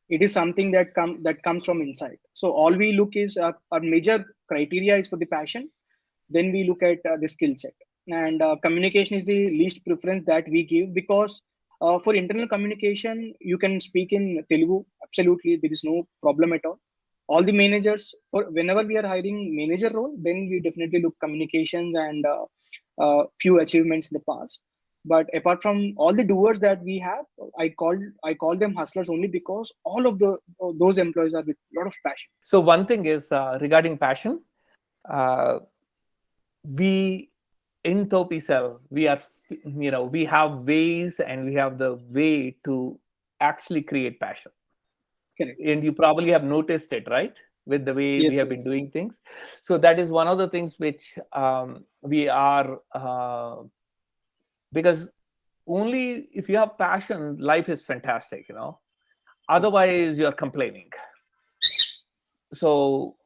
It is something that comes from inside. So all we look is our major criteria is for the passion. Then we look at the skill set, and communication is the least preference that we give, because for internal communication you can speak in Telugu. Absolutely, there is no problem at all. All the managers, whenever we are hiring manager role, then we definitely look communications and few achievements in the past. But apart from all the doers that we have, I call them hustlers only because all of those employees are with a lot of passion. So one thing is regarding passion. We in Topicel, we are, we have ways and we have the way to actually create passion. Correct. And you probably have noticed it, right? With the way Yes, we have yes, been doing yes. things. So that is one of the things which we are, because only if you have passion, life is fantastic, you know. Otherwise, you're complaining. So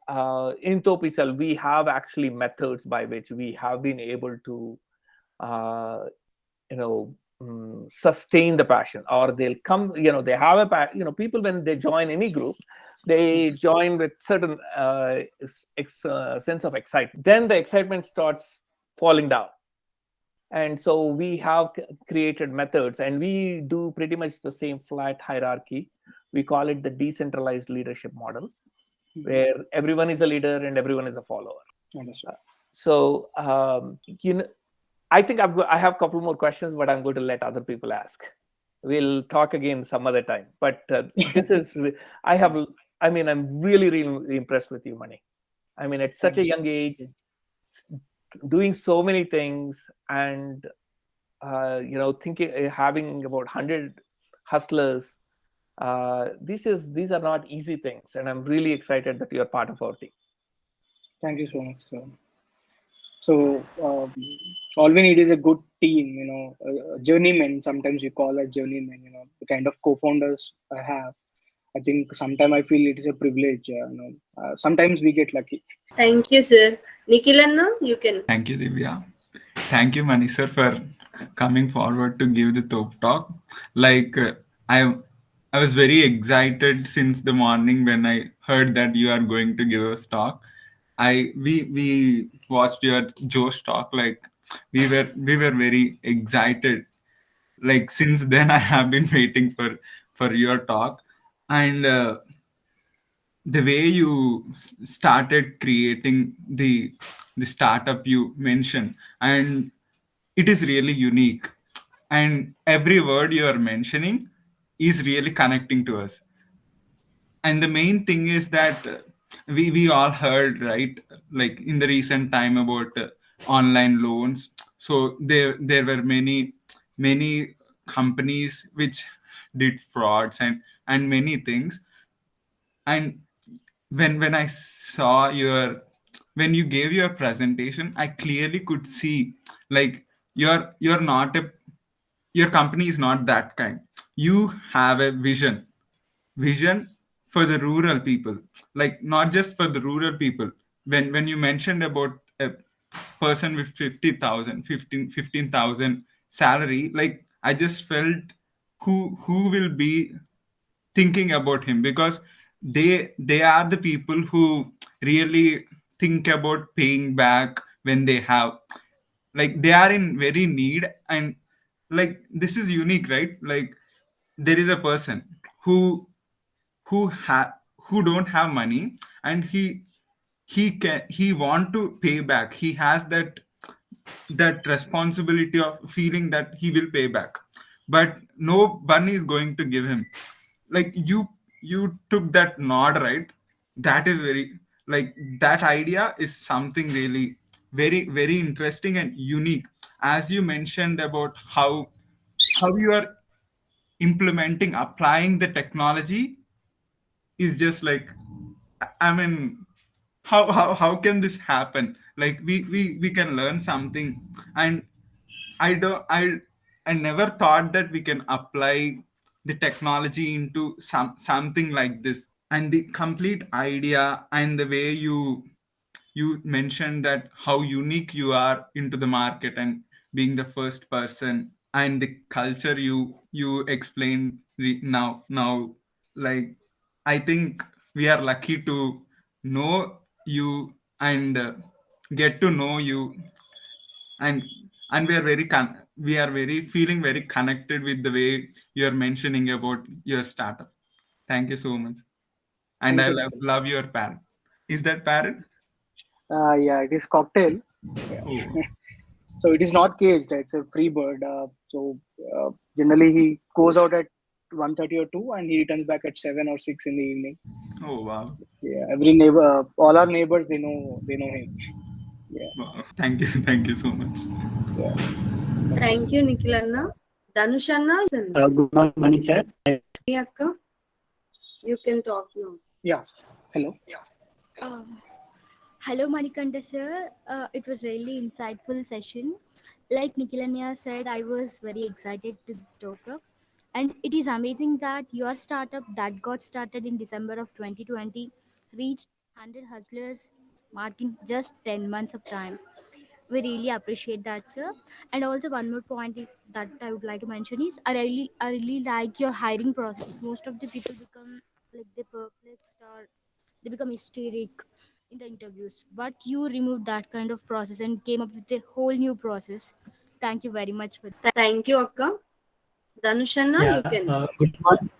in Topicel, we have actually methods by which we have been able to, you know, sustain the passion, or they'll come, you know, they have a, you know, people when they join any group, they join with certain sense of excitement. Then the excitement starts falling down. And so we have created methods, and we do pretty much the same flat hierarchy. We call it the decentralized leadership model, where everyone is a leader and everyone is a follower. Understood. So, you know, I think I have a couple more questions, but I'm going to let other people ask. We'll talk again some other time. But this is, I mean, I'm really, really impressed with you, Mani. I mean, at such a Thanks. young age, doing so many things, and you know, thinking, having about 100 hustlers. These are not easy things, and I'm really excited that you're part of our team. Thank you so much, sir. So all we need is a good team, you know, journeymen. Sometimes we call as journeymen, you know, the kind of co-founders I have. I think sometimes I feel it is a privilege. You know, sometimes we get lucky. Thank you, sir. Nikhilanna, you can. Thank you, Divya. Thank you, Mani sir, for coming forward to give the top talk. Like I was very excited since the morning when I heard that you are going to give us talk. We watched your Josh talk. Like we were very excited. Like since then, I have been waiting for your talk, and the way you started creating the startup you mentioned, and it is really unique, and every word you are mentioning is really connecting to us. And the main thing is that we all heard, right, like in the recent time about online loans. So there were many companies which did frauds and many things. And when I saw when you gave your presentation, I clearly could see, like, you're not a your company is not that kind. You have a vision for the rural people, like not just for the rural people. When you mentioned about a person with 15,000 salary, like I just felt who will be thinking about him, because they are the people who really think about paying back when they have, like, they are in very need. And like this is unique, right? Like there is a person who who don't have money, and he want to pay back. He has that responsibility of feeling that he will pay back, but no one is going to give him. Like you took that nod, right? That is very, like, that idea is something really very interesting and unique. As you mentioned about how you are applying the technology, is just like, I mean, how can this happen? Like we can learn something. And I don't I never thought that we can apply the technology into something like this. And the complete idea, and the way you mentioned that how unique you are into the market and being the first person, and the culture you explained now, like, I think we are lucky to know you, and get to know you. And we are very feeling very connected with the way you are mentioning about your startup. Thank you so much. And Thank I you. love your parrot. Is that parrot? Yeah, it is cocktail. Yeah. Oh, So it is not caged. It's a free bird. So generally he goes out at 1:30 or 2, and he returns back at 7 or 6 in the evening. oh, wow. Yeah, every neighbor, all our neighbors, they know him. Yeah, Wow. Thank you. Thank you so much. yeah. Thank you, Nikhilanna. Danushanna. Good morning, Mani sir. Akka. You can talk now. Yeah. Hello. Um, Hello, Manikanda sir. It was really insightful session. Like Nikhilanya said, I was very excited to this talk. And it is amazing that your startup that got started in December of 2020 reached 100 hustlers mark in just 10 months of time. We really appreciate that, sir. And also one more point that I would like to mention is I really like your hiring process. Most of the people become like they perplexed or they become hysteric in the interviews, but you removed that kind of process and came up with a whole new process. Thank you very much for Thank you, Akka. Danushanna, Yeah, you can. good morning.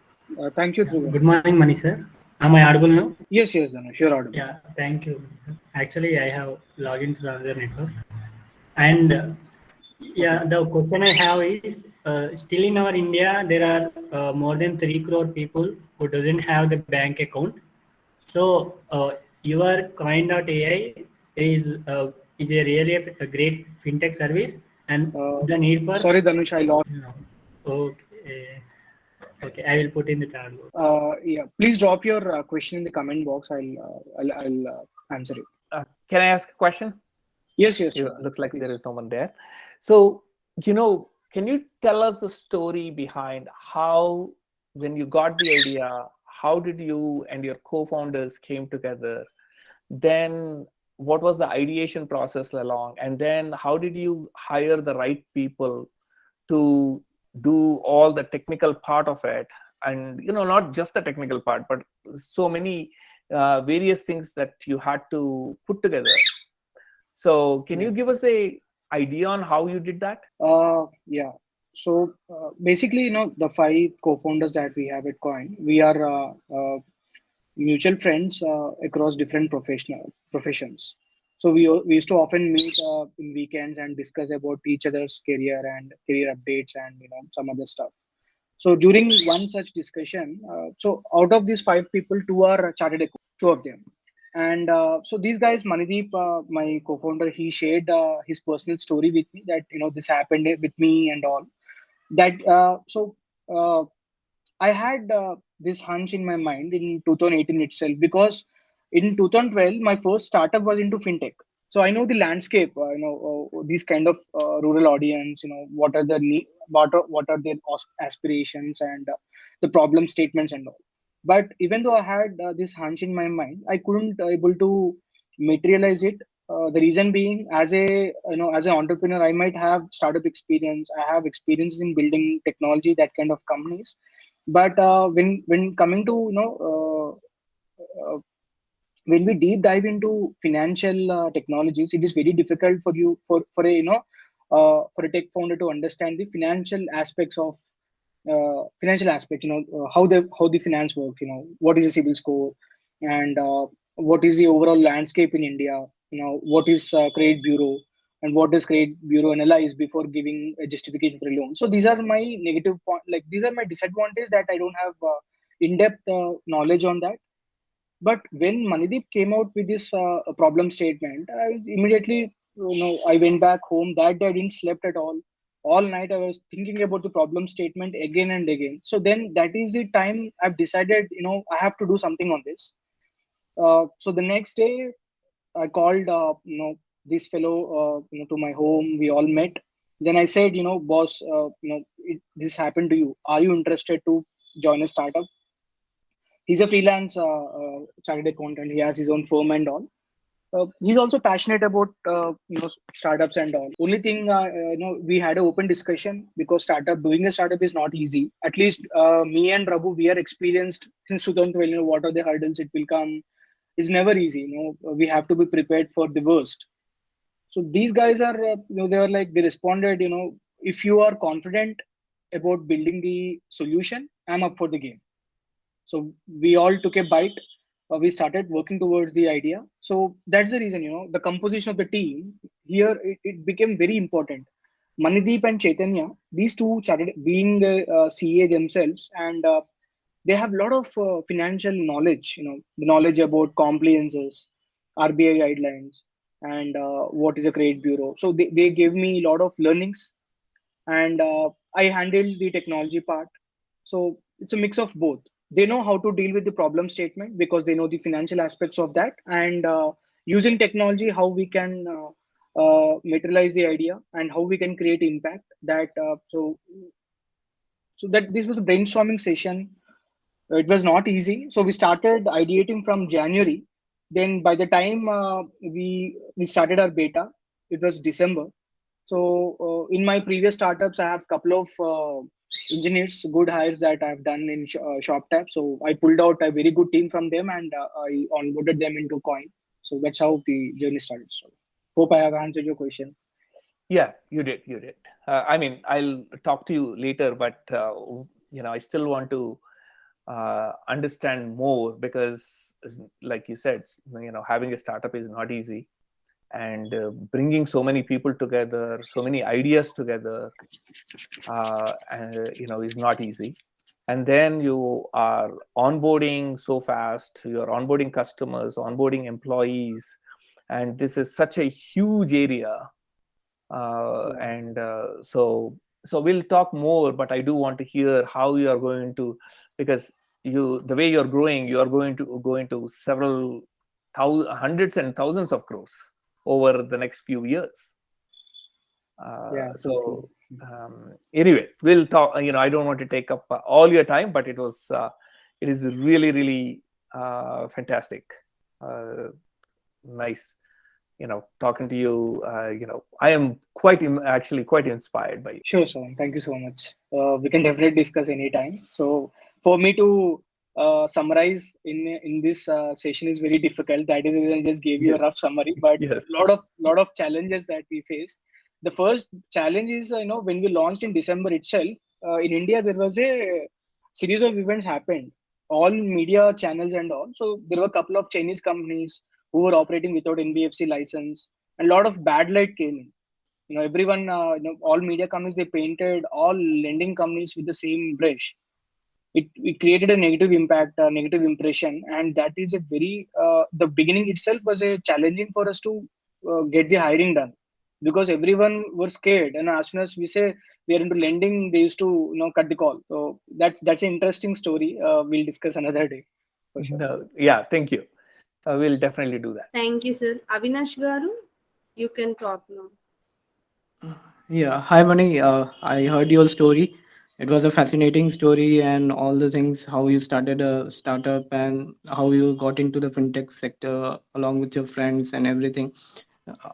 Thank you, Yeah, Dhruva. good morning, Mani sir. Am I audible now? Yes, yes, Dhanush, you're audible. Yeah, thank you. Actually, I have logged into the other network. And yeah, the question I have is still in our India, there are more than 3 crore people who doesn't have the bank account. So your Coin.ai is a really a great fintech service, and the need for Sorry, Dhanush, I lost. okay. Okay, I will put in the chat box. Yeah, please drop your question in the comment box. I'll answer it. Can I ask a question? Yes, yes. Looks like please. there is no one there. So, can you tell us the story behind how, when you got the idea, how did you and your co-founders came together? Then what was the ideation process along? And then how did you hire the right people to do all the technical part of it? And, not just the technical part, but so many various things that you had to put together. So can you give us a idea on how you did that? Yeah. So basically, the 5 co-founders that we have at Coin, we are mutual friends across different professions. So we used to often meet in weekends and discuss about each other's career and career updates and some other stuff. So during one such discussion, so out of these 5 people, 2 are chartered accountants, 2 of them. And so these guys, Manideep, my co-founder, he shared his personal story with me that this happened with me and all. That uh, I had this hunch in my mind in 2018 itself, because in 2012 my first startup was into fintech. So I know the landscape. These kind of rural audience. What are the what are their aspirations and the problem statements and all. But even though I had this hunch in my mind, I couldn't able to materialize it. The reason being, as as an entrepreneur, I might have startup experience. I have experiences in building technology, that kind of companies. But when coming to when we deep dive into financial technologies, it is very difficult for you for a tech founder to understand the financial aspect. How the finance work. What is a CIBIL score, and what is the overall landscape in India. What is credit bureau, and what does credit bureau analyze before giving a justification for a loan. So these are my negative point. Like, these are my disadvantages, that I don't have in-depth knowledge on that. But when Manideep came out with this problem statement, I immediately, I went back home. That day I didn't slept at all. All night I was thinking about the problem statement again and again. So then that is the time I've decided, I have to do something on this. So the next day I called, this fellow, to my home. We all met. Then I said, boss, this happened to you. Are you interested to join a startup? He's a freelance chartered accountant. He has his own firm and all. He's also passionate about startups and all. Only thing, we had an open discussion, because doing a startup is not easy. At least me and Raghu, we are experienced since 2012. What are the hurdles it will come? It's never easy. We have to be prepared for the worst. So these guys are, they responded, if you are confident about building the solution, I'm up for the game. So we all took a bite. We started working towards the idea. So that's the reason, the composition of the team here, it became very important. Manideep and Chaitanya, these two started being the CA themselves, and they have a lot of financial knowledge, the knowledge about compliances, RBI guidelines, and what is a credit bureau. So they gave me a lot of learnings, and I handled the technology part. So it's a mix of both. they know how to deal with the problem statement because they know the financial aspects of that, and using technology, how we can materialize the idea and how we can create impact. So that this was a brainstorming session. It was not easy. So we started ideating from January. Then by the time we started our beta, it was December. So in my previous startups, I have a couple of engineers, good hires that I've done in ShopTap. So I pulled out a very good team from them, and I onboarded them into Coin. So that's how the journey started. So hope I have answered your question. Yeah, you did. You did. I mean, I'll talk to you later, but I still want to understand more because, like you said, having a startup is not easy, and bringing so many people together, so many ideas together, is not easy. And then you are onboarding so fast. You are onboarding customers, onboarding employees, and this is such a huge area. So we'll talk more, but I do want to hear how you are going to, because the way you're growing, you are going to go into several hundreds and thousands of crores over the next few years. Anyway, we'll talk. I don't want to take up all your time, but it is really, really fantastic. Nice. Talking to you, I am actually quite inspired by you. Sure, sir. Thank you so much. We can definitely discuss anytime. So for me to summarize in this session is very difficult. That is the reason I just gave you a rough summary. But Yes. lot of challenges that we face. The first challenge is, when we launched in December itself, in India there was a series of events happened, all media channels and all. So there were a couple of Chinese companies who were operating without NBFC license, and a lot of bad light came in. Everyone, all media companies, they painted all lending companies with the same brush. It created a negative impact, a negative impression, and that is a very the beginning itself was a challenging for us to get the hiring done, because everyone was scared, and as soon as we say we are into lending, they used to cut the call. So that's an interesting story. We'll discuss another day for sure. No, yeah, thank you. We'll definitely do that. Thank you, sir. Avinash Garu, you can talk now. Yeah, hi Mani. I heard your story. It was a fascinating story, and all the things how you started a startup and how you got into the fintech sector along with your friends and everything.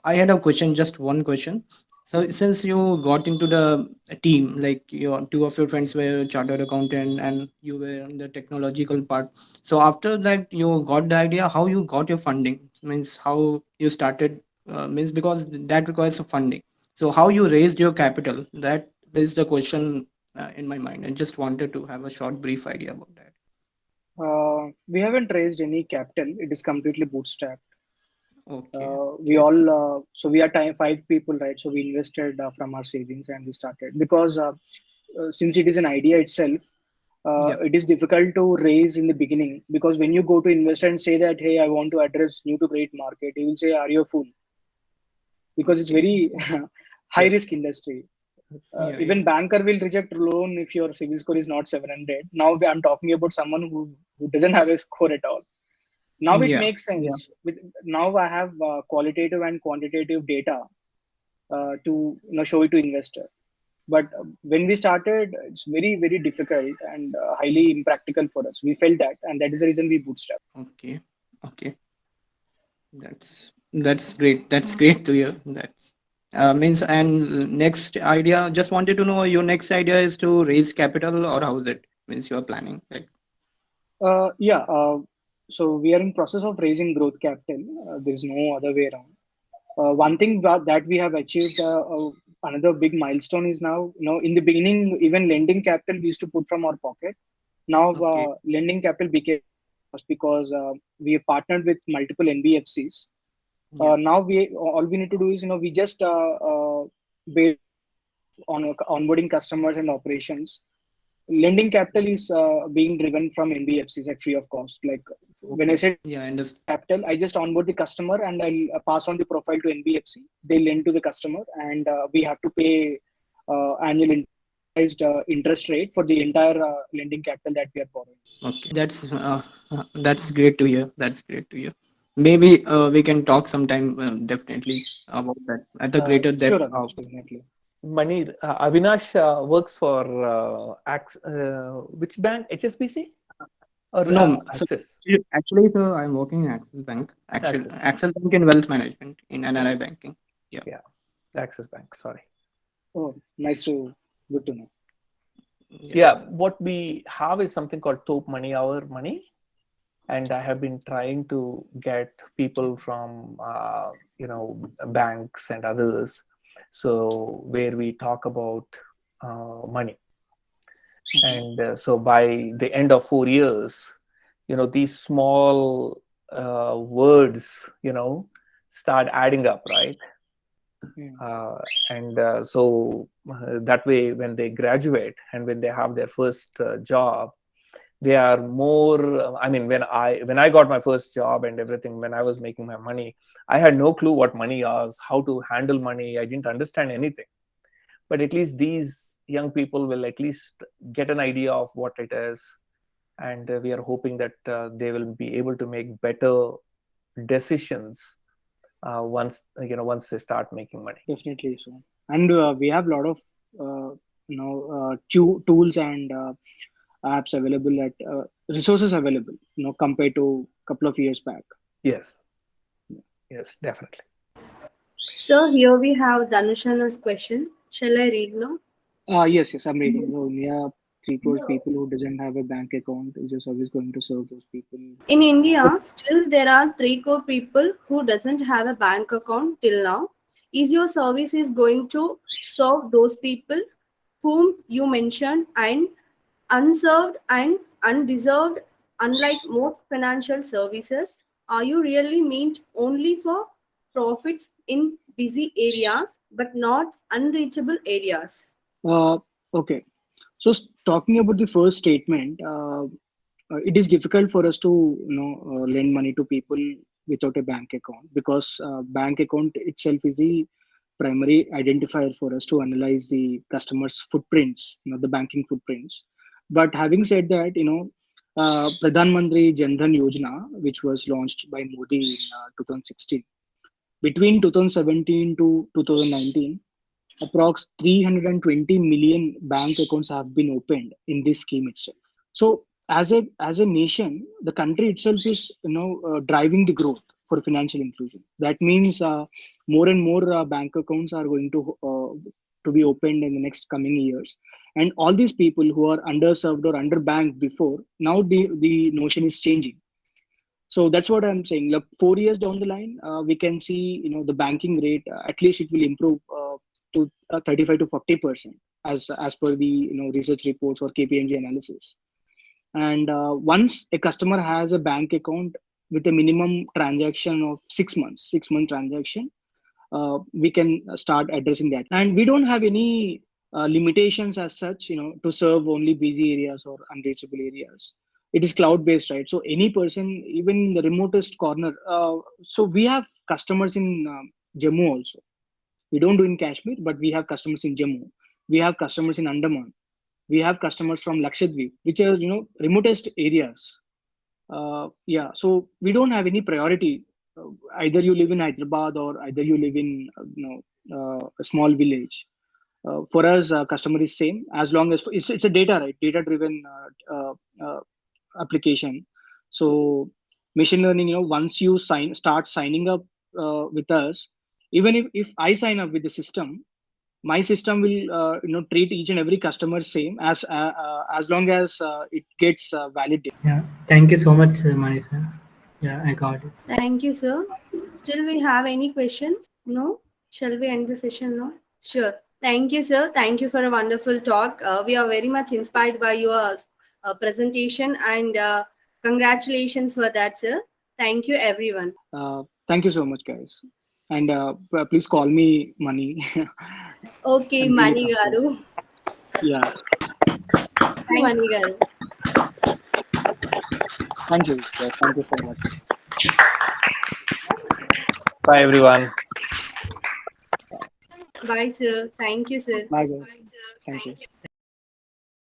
I had a question, just one question. So since you got into the team, like your two of your friends were chartered accountant and you were on the technological part. So after that, you got the idea how you got your funding. Means how you started. Means because that requires a funding. So how you raised your capital? That is the question in my mind. I just wanted to have a short, brief idea about that. We haven't raised any capital. It is completely bootstrapped. Okay. We all so we are 5 people, right? So we invested from our savings and we started, because since it is an idea itself, Yeah. it is difficult to raise in the beginning, because when you go to investor and say that, hey, I want to address new to great market, he will say, are you a fool? Because it's very high Yes. risk industry. Yeah. Even Yeah. banker will reject loan if your CIBIL score is not 700. Now I'm talking about someone who doesn't have a score at all. Now it Yeah. makes sense. Now I have qualitative and quantitative data to show it to investor. But when we started, it's very, very difficult and highly impractical for us. We felt that, and that is the reason we bootstrap. Okay. Okay. That's great. That's great to hear. That's means and next idea. Just wanted to know your next idea is to raise capital or how is it? Means you are planning like. Yeah. So we are in process of raising growth capital. There is no other way around. One thing that we have achieved, another big milestone is now, in the beginning, even lending capital we used to put from our pocket. Now Okay. lending capital became because we have partnered with multiple NBFCs. Yeah. Now all we need to do is, we just based on onboarding customers and operations. Lending capital is being driven from NBFCs at free of cost. Like when I said Yeah. I understand. capital, I just onboard the customer and I'll pass on the profile to NBFC. They lend to the customer, and we have to pay annual interest. interest rate for the entire lending capital that we are borrowing. Okay, that's great to hear. That's great to hear. Maybe we can talk sometime definitely about that at a greater Sure, depth. Avinash, definitely. Manir, Avinash works for which bank? HSBC or No, so Axis? actually, so I'm working in Axis Bank, Axis Bank. Axis Bank in wealth management in NRI banking. Yeah, Axis Bank. Sorry. Oh, good to know. Yeah, what we have is something called Top Money Hour Money, and I have been trying to get people from banks and others, so where we talk about money, and so by the end of 4 years, these small words, start adding up, right? So that way, when they graduate and when they have their first job, they are more. I mean, when I got my first job and everything, when I was making my money, I had no clue what money was, how to handle money. I didn't understand anything. But at least these young people will at least get an idea of what it is, and we are hoping that they will be able to make better decisions once they start making money. Definitely so. And we have a lot of tools and apps available at resources available, compared to a couple of years back. Yes, definitely. So here we have Danushana's question. Shall I read now? Yes, I'm reading. So we have 3 crore people who doesn't have a bank account. Is your service going to serve those people? In India, still there are 3 crore people who doesn't have a bank account till now. Is your service is going to serve those people whom you mentioned and unserved and undeserved? Unlike most financial services, are you really meant only for profits in busy areas but not unreachable areas? Okay. So talking about the first statement, it is difficult for us to lend money to people without a bank account, because bank account itself is the primary identifier for us to analyze the customer's footprints, the banking footprints. But having said that, Pradhan Mantri Jan Dhan Yojana, which was launched by Modi in 2016, between 2017 to 2019, approx 320 million bank accounts have been opened in this scheme itself. So as a nation, the country itself is driving the growth for financial inclusion. That means more and more bank accounts are going to be opened in the next coming years, and all these people who are underserved or underbanked before, now the notion is changing. So that's what I'm saying. Look, 4 years down the line, we can see the banking rate, at least it will improve to 35 to 40% as per the research reports or KPMG analysis. And once a customer has a bank account with a minimum transaction of 6 month transaction, we can start addressing that. And we don't have any limitations as such, to serve only busy areas or unreachable areas. It is cloud based, right? So any person, even in the remotest corner. So we have customers in Jammu also. We don't do in Kashmir, but we have customers in Jammu. We have customers in Andaman. We have customers from Lakshadweep, which are remotest areas. So we don't have any priority. Either you live in Hyderabad or either you live in a small village. For us, customer is same, as long as it's a data, right? Data driven application. So machine learning, once you start signing up with us, even if I sign up with the system, my system will treat each and every customer same, as long as it gets valid data. Yeah, thank you so much, Mani sir. Yeah, I got it. Thank you, sir. Still, we have any questions? No? Shall we end the session now? Sure. Thank you, sir. Thank you for a wonderful talk. We are very much inspired by your presentation, and congratulations for that, sir. Thank you, everyone. Thank you so much, guys. And please call me Mani. Okay, I'm really Mani Garu. Yeah. Thank you, Mani Garu. Thank you. Yes, thank you so much. Bye, everyone. Bye, sir. Thank you, sir. Bye, guys. Thank you.